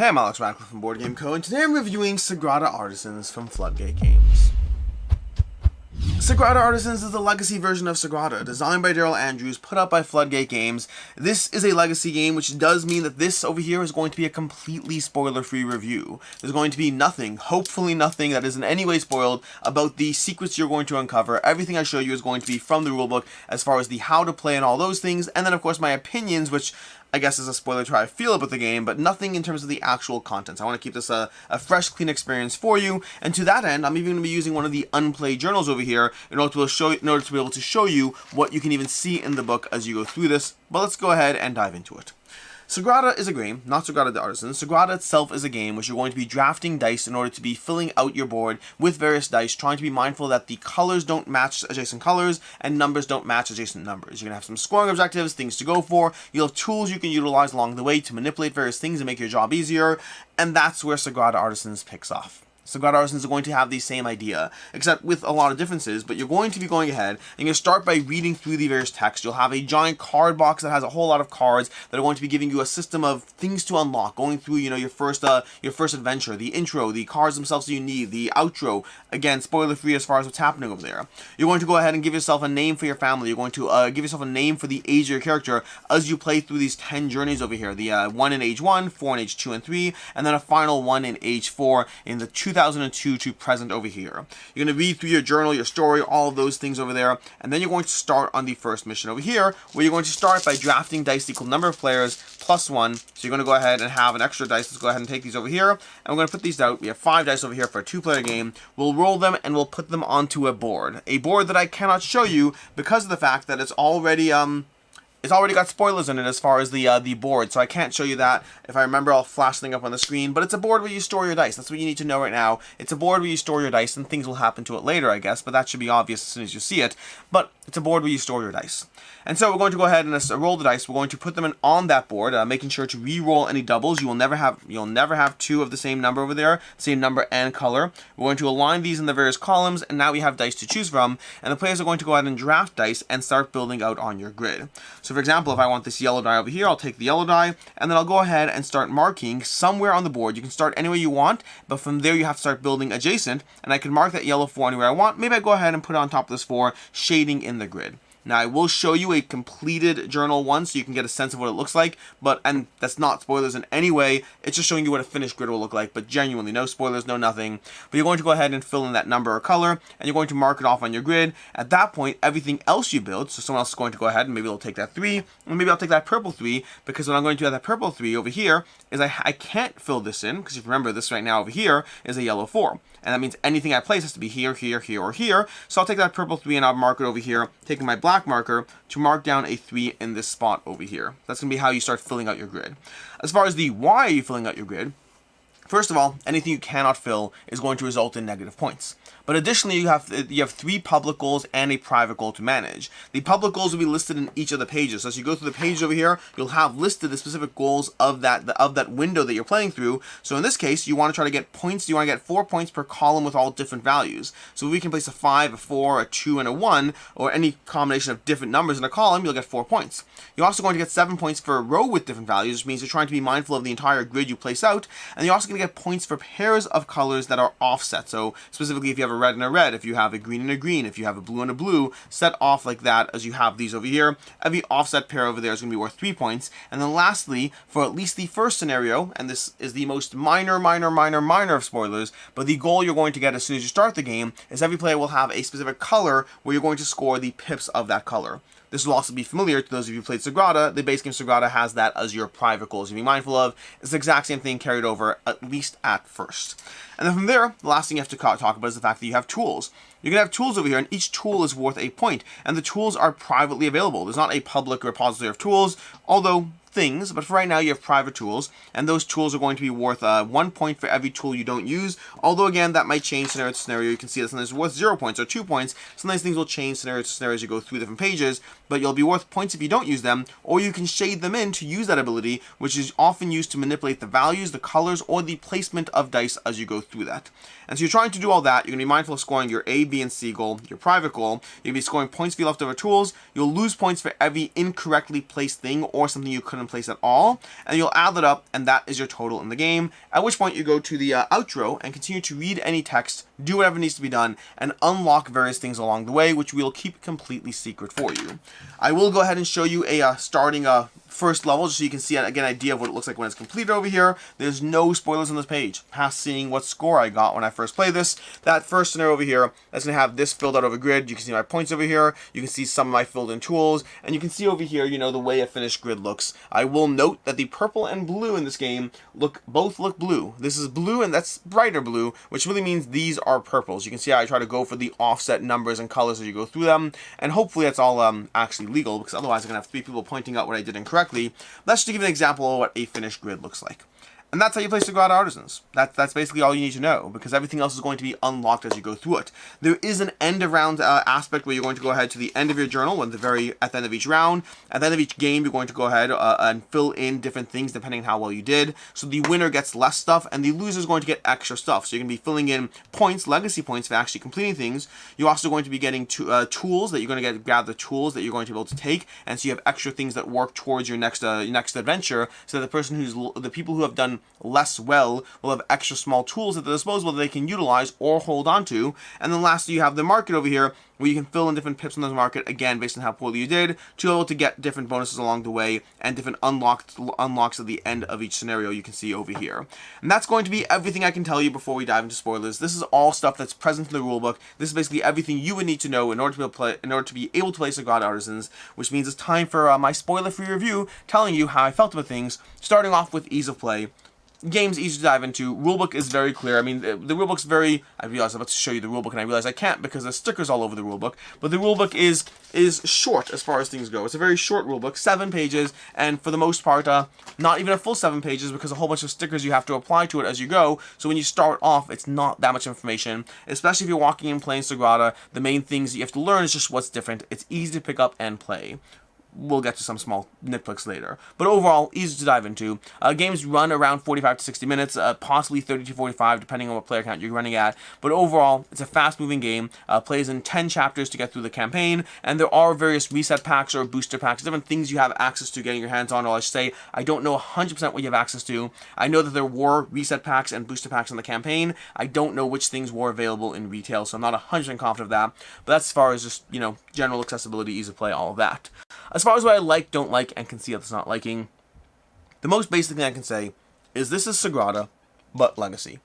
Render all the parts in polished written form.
Hey, I'm Alex Radcliffe from Board Game Co., and today I'm reviewing Sagrada Artisans from Floodgate Games. Sagrada Artisans is the legacy version of Sagrada, designed by Daryl Andrews, put out by Floodgate Games. This is a legacy game, which does mean that this over here is going to be a completely spoiler-free review. There's going to be nothing, hopefully nothing, that is in any way spoiled about the secrets you're going to uncover. Everything I show you is going to be from the rulebook as far as the how to play and all those things, and then of course my opinions, which I guess is a spoiler to how I feel about the game, but nothing in terms of the actual contents. I want to keep this a fresh, clean experience for you, and to that end, I'm even going to be using one of the unplayed journals over here in order to be able to show you what you can even see in the book as you go through this. But let's go ahead and dive into it. Sagrada is a game, not Sagrada the Artisan. Sagrada itself is a game which you're going to be drafting dice in order to be filling out your board with various dice, trying to be mindful that the colors don't match adjacent colors and numbers don't match adjacent numbers. You're going to have some scoring objectives, things to go for. You'll have tools you can utilize along the way to manipulate various things and make your job easier, and that's where Sagrada Artisans picks off. Sagrada Artisans are going to have the same idea, except with a lot of differences, but you're going to be going ahead, and you're going to start by reading through the various texts. You'll have a giant card box that has a whole lot of cards that are going to be giving you a system of things to unlock, going through, your first adventure, the intro, the cards themselves that you need, the outro, again, spoiler-free as far as what's happening over there. You're going to go ahead and give yourself a name for your family. You're going to give yourself a name for the age of your character as you play through these 10 journeys over here. The 1 in age 1, 4 in age 2 and 3, and then a final 1 in age 4 in the 2002 to present over here. You're going to read through your journal, your story, all of those things over there, and then you're going to start on the first mission over here, where you're going to start by drafting dice equal number of players plus 1. So you're going to go ahead and have an extra dice. Let's go ahead and take these over here, and we're going to put these out. We have 5 dice over here for a 2-player game. We'll roll them and we'll put them onto a board. A board that I cannot show you because of the fact that it's already got spoilers in it as far as the board, so I can't show you that. If I remember, I'll flash the thing up on the screen, but it's a board where you store your dice. That's what you need to know right now. It's a board where you store your dice, and things will happen to it later, I guess, but that should be obvious as soon as you see it. But it's a board where you store your dice. And so we're going to go ahead and roll the dice. We're going to put them on that board, making sure to re-roll any doubles. You'll never have 2 of the same number over there, same number and color. We're going to align these in the various columns, and now we have dice to choose from, and the players are going to go ahead and draft dice and start building out on your grid. So for example, if I want this yellow die over here, I'll take the yellow die, and then I'll go ahead and start marking somewhere on the board. You can start anywhere you want, but from there you have to start building adjacent, and I can mark that yellow 4 anywhere I want. Maybe I go ahead and put it on top of this 4, shading in the grid. Now, I will show you a completed journal one so you can get a sense of what it looks like, and that's not spoilers in any way. It's just showing you what a finished grid will look like, but genuinely, no spoilers, no nothing. But you're going to go ahead and fill in that number or color, and you're going to mark it off on your grid. At that point, everything else you build, so someone else is going to go ahead and maybe they'll take that 3, and maybe I'll take that purple 3, because what I'm going to do at that purple 3 over here is I can't fill this in, because if you remember, this right now over here is a yellow 4. And that means anything I place has to be here, here, here, or here. So I'll take that purple 3 and I'll mark it over here, taking my black marker to mark down a 3 in this spot over here. That's going to be how you start filling out your grid. As far as the why are you filling out your grid, first of all, anything you cannot fill is going to result in negative points. But additionally, you have 3 public goals and a private goal to manage. The public goals will be listed in each of the pages. So as you go through the page over here, you'll have listed the specific goals of that window that you're playing through. So in this case, you want to try to get points. You want to get 4 points per column with all different values. So if we can place a 5, a 4, a 2, and a 1, or any combination of different numbers in a column, you'll get 4 points. You're also going to get 7 points for a row with different values, which means you're trying to be mindful of the entire grid you place out. And you're also going to get points for pairs of colors that are offset. So specifically, if you have a red and a red, if you have a green and a green, if you have a blue and a blue, set off like that as you have these over here. Every offset pair over there is going to be worth 3 points. And then lastly, for at least the first scenario, and this is the most minor of spoilers, but the goal you're going to get as soon as you start the game is every player will have a specific color where you're going to score the pips of that color. This will also be familiar to those of you who played Sagrada. The base game Sagrada has that as your private goals to be mindful of. It's the exact same thing carried over, at least at first. And then from there, the last thing you have to talk about is the fact that you have tools. You're going to have tools over here, and each tool is worth a point. And the tools are privately available. There's not a public repository of tools, although things, but for right now you have private tools, and those tools are going to be worth 1 point for every tool you don't use, although again that might change scenario to scenario. You can see that sometimes it's worth 0 points or 2 points. Sometimes things will change scenario to scenario as you go through different pages, but you'll be worth points if you don't use them, or you can shade them in to use that ability, which is often used to manipulate the values, the colors, or the placement of dice as you go through that. And so you're trying to do all that. You're going to be mindful of scoring your A, B, and C goal, your private goal. You're going to be scoring points for your leftover tools. You'll lose points for every incorrectly placed thing or something you couldn't in place at all, and you'll add that up, and that is your total in the game, at which point you go to the outro and continue to read any text, do whatever needs to be done, and unlock various things along the way, which we'll keep completely secret for you. I will go ahead and show you a starting first level, just so you can see again an idea of what it looks like when it's completed over here. There's no spoilers on this page, past seeing what score I got when I first played this. That first scenario over here, that's going to have this filled out over grid. You can see my points over here. You can see some of my filled in tools, and you can see over here, the way a finished grid looks. I will note that the purple and blue in this game both look blue. This is blue, and that's brighter blue, which really means these are purples. You can see how I try to go for the offset numbers and colors as you go through them, and hopefully that's all actually legal, because otherwise I'm going to have 3 people pointing out what I did incorrectly. That's just to give an example of what a finished grid looks like. And that's how you play Sagrada Artisans. That's basically all you need to know, because everything else is going to be unlocked as you go through it. There is an end of round aspect where you're going to go ahead to the end of your journal, at the end of each round. At the end of each game, you're going to go ahead and fill in different things depending on how well you did. So the winner gets less stuff, and the loser is going to get extra stuff. So you're going to be filling in points, legacy points, for actually completing things. You're also going to be getting tools that you're going to gather tools that you're going to be able to take, and so you have extra things that work towards your next adventure. So that the people who have done less well will have extra small tools at their disposal that they can utilize or hold on to. And then lastly, you have the market over here, where you can fill in different pips in the market, again, based on how poorly you did, to be able to get different bonuses along the way, and different unlocks at the end of each scenario you can see over here. And that's going to be everything I can tell you before we dive into spoilers. This is all stuff that's present in the rulebook. This is basically everything you would need to know in order to be able to play Sagrada Artisans, which means it's time for my spoiler-free review, telling you how I felt about things, starting off with ease of play. Game's easy to dive into. Rulebook is very clear. I mean, the rulebook's very... I realized I was about to show you the rulebook, and I realized I can't because there's stickers all over the rulebook. But the rulebook is short as far as things go. It's a very short rulebook, 7 pages, and for the most part, not even a full 7 pages, because a whole bunch of stickers you have to apply to it as you go. So when you start off, it's not that much information. Especially if you're walking and playing Sagrada, the main things you have to learn is just what's different. It's easy to pick up and play. We'll get to some small nitpicks later. But overall, easy to dive into. Games run around 45 to 60 minutes, possibly 30 to 45, depending on what player count you're running at. But overall, it's a fast-moving game. Plays in 10 chapters to get through the campaign, and there are various reset packs or booster packs, different things you have access to getting your hands on, or I should say, I don't know 100% what you have access to. I know that there were reset packs and booster packs in the campaign. I don't know which things were available in retail, so I'm not 100% confident of that. But that's as far as just, general accessibility, ease of play, all of that. As far as what I like, don't like, and can see that's not liking, the most basic thing I can say is this is Sagrada, but Legacy.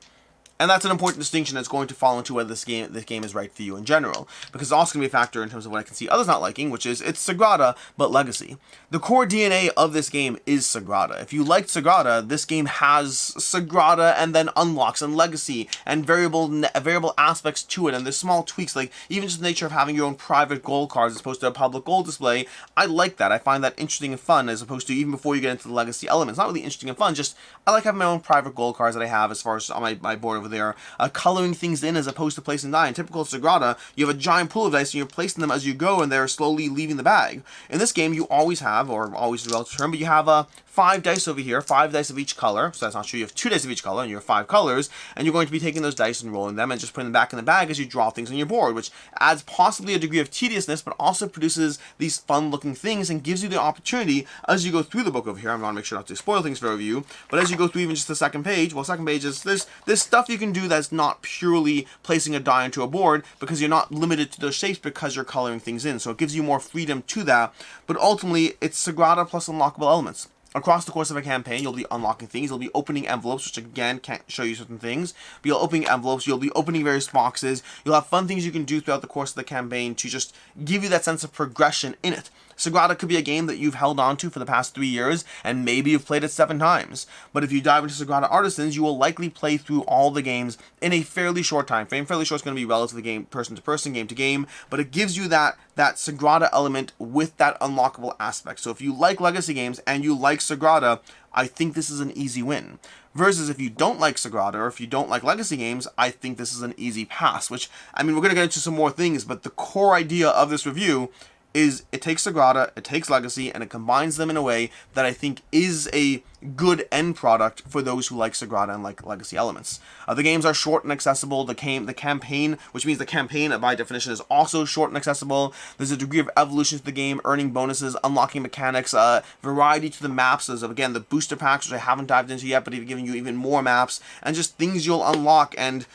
And that's an important distinction that's going to fall into whether this game is right for you in general, because it's also going to be a factor in terms of what I can see others not liking, which is it's Sagrada, but Legacy. The core DNA of this game is Sagrada. If you liked Sagrada, this game has Sagrada and then unlocks and Legacy and variable aspects to it, and there's small tweaks, like even just the nature of having your own private gold cards as opposed to a public gold display. I like that. I find that interesting and fun, as opposed to even before you get into the Legacy elements. Not really interesting and fun, just I like having my own private gold cards that I have as far as on my board over there, coloring things in as opposed to placing die. In typical Sagrada, you have a giant pool of dice and you're placing them as you go, and they're slowly leaving the bag. In this game, you always have, or always is a relative term, but you have 5 dice over here, 5 dice of each color. So that's not true. You have 2 dice of each color, and you have 5 colors, and you're going to be taking those dice and rolling them and just putting them back in the bag as you draw things on your board, which adds possibly a degree of tediousness, but also produces these fun-looking things and gives you the opportunity as you go through the book over here. I'm going to make sure not to spoil things for you, but as you go through even just the second page, second page is there's stuff you can do that's not purely placing a die into a board, because you're not limited to those shapes because you're coloring things in. So it gives you more freedom to that, but ultimately it's Sagrada plus unlockable elements. Across the course of a campaign, you'll be unlocking things. You'll be opening envelopes, which again can't show you certain things. But you'll opening envelopes. You'll be opening various boxes. You'll have fun things you can do throughout the course of the campaign to just give you that sense of progression in it. Sagrada could be a game that you've held on to for the past 3 years, and maybe you've played it 7 times. But if you dive into Sagrada Artisans, you will likely play through all the games in a fairly short time frame. Fairly short is going to be relative to game, person to person, game to game, but it gives you that Sagrada element with that unlockable aspect. So if you like Legacy games and you like Sagrada, I think this is an easy win. Versus if you don't like Sagrada, or if you don't like Legacy games, I think this is an easy pass, which, I mean, we're going to get into some more things, but the core idea of this review is it takes Sagrada, it takes Legacy, and it combines them in a way that I think is a good end product for those who like Sagrada and like Legacy elements. The games are short and accessible. The campaign, which means the campaign by definition is also short and accessible. There's a degree of evolution to the game, earning bonuses, unlocking mechanics, variety to the maps. There's again the booster packs, which I haven't dived into yet, but even giving you even more maps and just things you'll unlock. And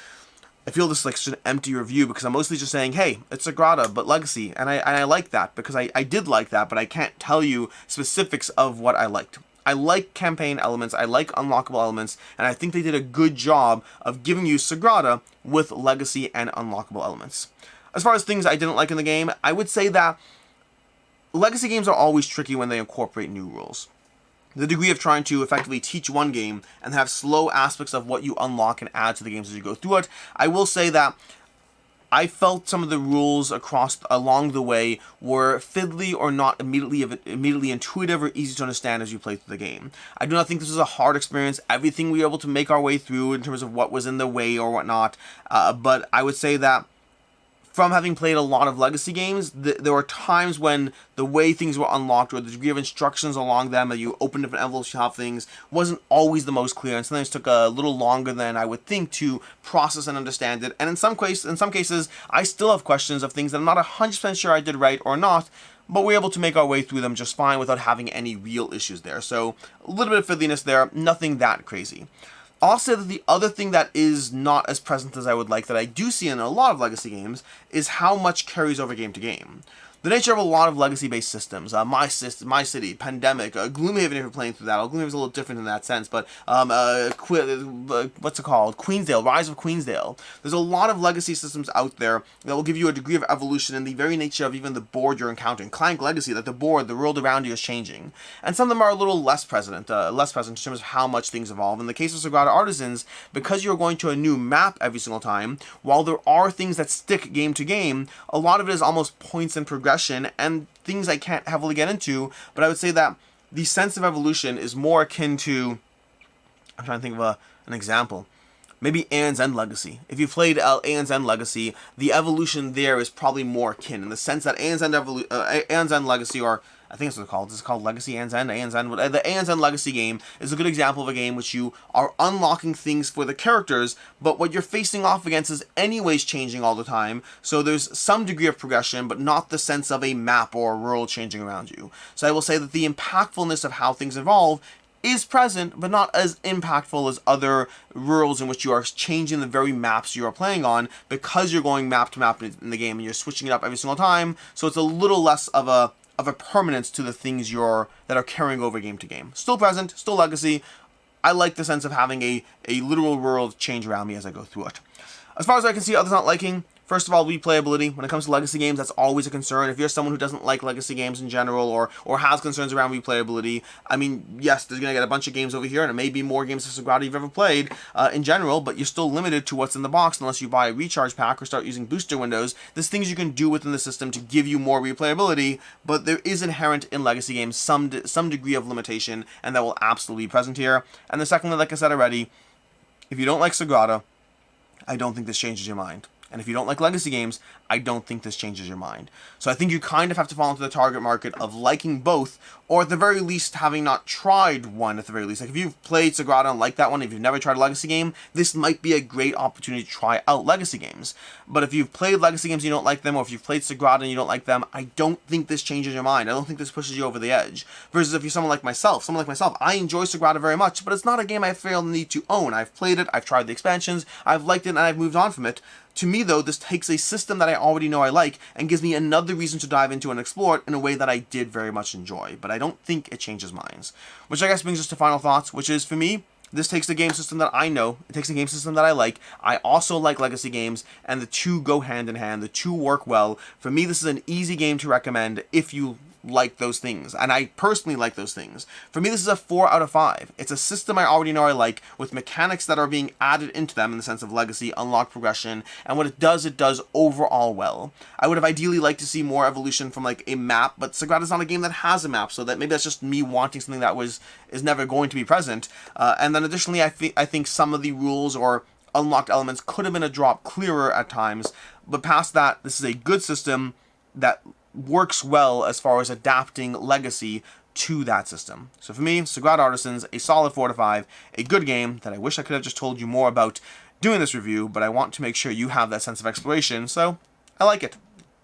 I feel this is like such an empty review because I'm mostly just saying, hey, it's Sagrada, but Legacy. And I like that because I did like that, but I can't tell you specifics of what I liked. I like campaign elements, I like unlockable elements, and I think they did a good job of giving you Sagrada with Legacy and unlockable elements. As far as things I didn't like in the game, I would say that Legacy games are always tricky when they incorporate new rules. The degree of trying to effectively teach one game and have slow aspects of what you unlock and add to the games as you go through it. I will say that I felt some of the rules along the way were fiddly or not immediately intuitive or easy to understand as you play through the game. I do not think this was a hard experience. Everything we were able to make our way through in terms of what was in the way or whatnot, but I would say that from having played a lot of Legacy games, there were times when the way things were unlocked or the degree of instructions along them that you open different envelopes, you have things, wasn't always the most clear, and sometimes took a little longer than I would think to process and understand it. And in some cases, I still have questions of things that I'm not 100% sure I did right or not, but we're able to make our way through them just fine without having any real issues there. So a little bit of fiddliness there, nothing that crazy. I'll say that the other thing that is not as present as I would like that I do see in a lot of Legacy games is how much carries over game to game. The nature of a lot of Legacy-based systems, My City, Pandemic, Gloomhaven if you're playing through that. Gloomhaven's a little different in that sense, but what's it called? Queensdale, Rise of Queensdale. There's a lot of Legacy systems out there that will give you a degree of evolution in the very nature of even the board you're encountering. Clank Legacy, that the world around you is changing. And some of them are a little less present in terms of how much things evolve. In the case of Sagrada Artisans, because you're going to a new map every single time, while there are things that stick game to game, a lot of it is almost points in progression and things I can't heavily get into, but I would say that the sense of evolution is more akin to, I'm trying to think of an example, maybe Aeon's End Legacy. If you played Aeon's End Legacy, the evolution there is probably more akin in the sense that Aeon's End Legacy, or I think it's what it's called. It's called Legacy Aeon's End. The Aeon's End Legacy game is a good example of a game which you are unlocking things for the characters, but what you're facing off against is anyways changing all the time. So there's some degree of progression, but not the sense of a map or a world changing around you. So I will say that the impactfulness of how things evolve is present, but not as impactful as other worlds in which you are changing the very maps you are playing on because you're going map to map in the game and you're switching it up every single time. So it's a little less of a permanence to the things that are carrying over game to game. Still present, still Legacy. I like the sense of having a literal world change around me as I go through it. As far as I can see others not liking, first of all, replayability. When it comes to Legacy games, that's always a concern. If you're someone who doesn't like Legacy games in general or has concerns around replayability, I mean, yes, there's going to get a bunch of games over here, and it may be more games of Sagrada you've ever played in general, but you're still limited to what's in the box unless you buy a recharge pack or start using booster windows. There's things you can do within the system to give you more replayability, but there is inherent in Legacy games some degree of limitation, and that will absolutely be present here. And the second one, like I said already, if you don't like Sagrada, I don't think this changes your mind. And if you don't like Legacy games, I don't think this changes your mind. So I think you kind of have to fall into the target market of liking both, or at the very least having not tried one at the very least. Like if you've played Sagrada and liked that one, if you've never tried a Legacy game, this might be a great opportunity to try out Legacy games. But if you've played Legacy games and you don't like them, or if you've played Sagrada and you don't like them, I don't think this changes your mind. I don't think this pushes you over the edge. Versus if you're someone like myself, I enjoy Sagrada very much, but it's not a game I feel the need to own. I've played it, I've tried the expansions, I've liked it, and I've moved on from it. To me, though, this takes a system that I already know I like and gives me another reason to dive into and explore it in a way that I did very much enjoy. But I don't think it changes minds. Which I guess brings us to final thoughts, which is, for me, this takes the game system that I know, it takes a game system that I like. I also like Legacy games, and the two go hand in hand. The two work well. For me, this is an easy game to recommend if you like those things, and I personally like those things. For me, this is a 4 out of 5. It's a system I already know I like, with mechanics that are being added into them in the sense of Legacy, unlock progression, and what it does overall well. I would have ideally liked to see more evolution from like a map, but Sagrada's not a game that has a map, so that maybe that's just me wanting something that is never going to be present. And then additionally, I think some of the rules or unlocked elements could have been a drop clearer at times, but past that, this is a good system that works well as far as adapting Legacy to that system. So for me, Sagrada Artisans, a solid 4 to 5, a good game that I wish I could have just told you more about doing this review, but I want to make sure you have that sense of exploration, so I like it.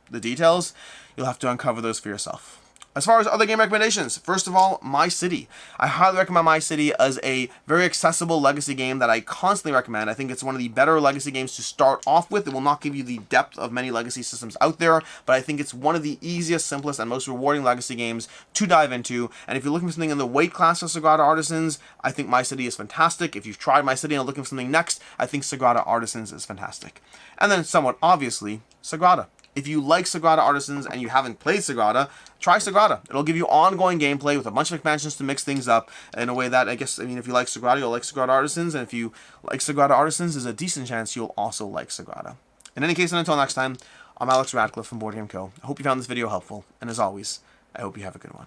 The details, you'll have to uncover those for yourself. As far as other game recommendations, first of all, My City. I highly recommend My City as a very accessible Legacy game that I constantly recommend. I think it's one of the better Legacy games to start off with. It will not give you the depth of many Legacy systems out there, but I think it's one of the easiest, simplest, and most rewarding Legacy games to dive into. And if you're looking for something in the weight class of Sagrada Artisans, I think My City is fantastic. If you've tried My City and are looking for something next, I think Sagrada Artisans is fantastic. And then, somewhat obviously, Sagrada. If you like Sagrada Artisans and you haven't played Sagrada, try Sagrada. It'll give you ongoing gameplay with a bunch of expansions to mix things up in a way that, if you like Sagrada, you'll like Sagrada Artisans, and if you like Sagrada Artisans, there's a decent chance you'll also like Sagrada. In any case, and until next time, I'm Alex Radcliffe from Board Game Co. I hope you found this video helpful, and as always, I hope you have a good one.